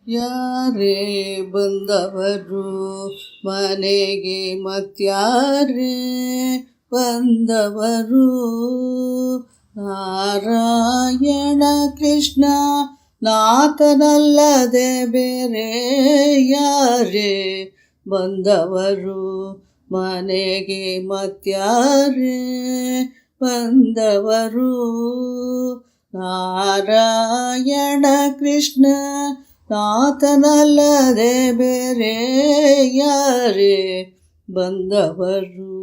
ಯಾರೇ ಬಂದವರು ಮನೆಗೆ ಮತ್ಯಾರೇ ಬಂದವರು? ನಾರಾಯಣ ಕೃಷ್ಣ ನಾಥನಲ್ಲದೆ ಬೇರೆ ಯಾರೇ ಬಂದವರು ಮನೆಗೆ ಮತ್ಯಾರೇ ಬಂದವರು? ನಾರಾಯಣ ಕೃಷ್ಣ ನಾಥನಲ್ಲದೆ ಬೇರೆ ಯಾರೇ ಬಂದವರು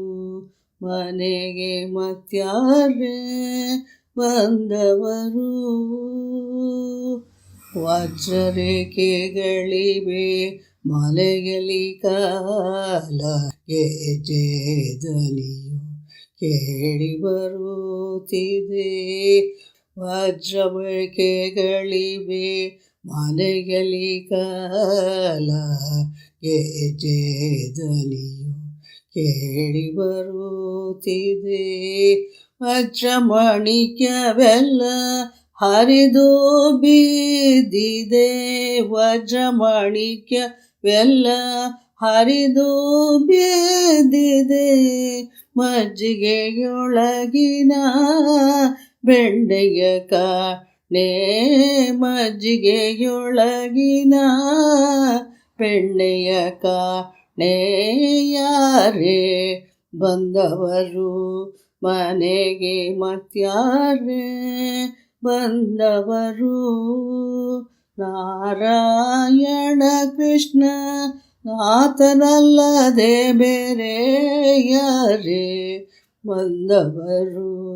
ಮನೆಗೆ ಮತ್ಯಾರೇ ಬಂದವರು? ವಜ್ರರೇಖೆಗಳಿವೆ ಮಲೆಯಲ್ಲಿ ಕಾಲ ಗೆಜೆದನಿಯು ಕೇಳಿ ಬರುತ್ತಿದೆ. ವಜ್ರರೇಖೆಗಳಿವೆ ಮನೆಯಲ್ಲಿ ಕಾಲ ಗೆಜೆದನಿಯು ಕೇಳಿ ಬರುತ್ತಿದೆ. ವಜ್ರಮಾಣಿಕ್ಯವೆಲ್ಲ ಹರಿದು ಬಿದ್ದಿದೆ. ವಜ್ರಮಾಣಿಕ್ಯವೆಲ್ಲ ಹರಿದು ಬಿದ್ದಿದೆ. ಮಜ್ಜಿಗೆಯೊಳಗಿನ ಬೆಣ್ಣೆಯ ಕಾಣೆ. ಮಜ್ಜಿಗೆಯೊಳಗಿನ ಬೆಣ್ಣೆಯ ಕಾಣೆ. ಯಾರೇ ಬಂದವರು ಮನೆಗೆ ಮತ್ಯಾರೇ ಬಂದವರು? ನಾರಾಯಣ ಕೃಷ್ಣ ನಾಥನಲ್ಲದೆ ಬೇರೆ ಯಾರೇ ಬಂದವರು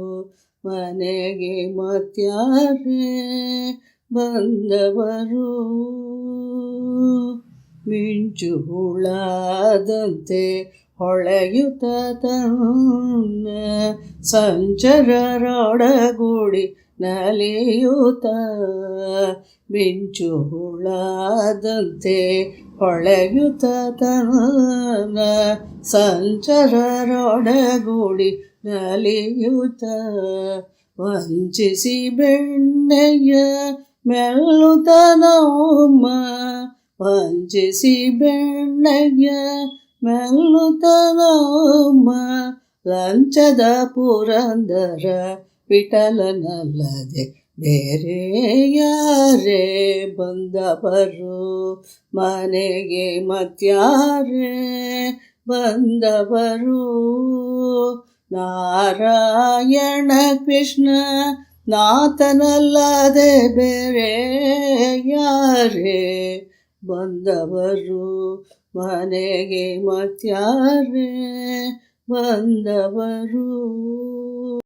ಮನೆಗೆ ಮತ್ಯಾರೇ ಬಂದವರು? ಮಿಂಚು ಹುಳದಂತೆ ಹೊಳೆಯುತ್ತ ತನ್ನ ಸಂಚರರೊಡಗೂಡಿ ನಲಿಯುತ್ತ. ಮಿಂಚು ಹುಳದಂತೆ ಹೊಳೆಯುತ್ತ ತನ್ನ ಸಂಚರರೊಡಗೂಡಿ ನಲಿಯುತ್ತ. ವಂಚಿಸಿ ಬೆಣ್ಣೆಯ ಮೆಲ್ಲುತನಮ್ಮ. ವಂಚಿಸಿ ಬೆಣ್ಣೆಯ ಮೆಲ್ಲುತನಮ್ಮ. ಲಂಚದ ಪುರಂದರ ವಿಠಲನಲ್ಲದೆ ಬೇರೆ ಯಾರೇ ಬಂದವರು ಮನೆಗೆ ಮತ್ಯಾರೇ ಬಂದವರು? ನಾರಾಯಣ ಕೃಷ್ಣ ನಾಥನಲ್ಲದೆ ಬೇರೆ ಯಾರೇ ಬಂದವರು ಮನೆಗೆ ಮತ್ಯಾರೇ ಬಂದವರು?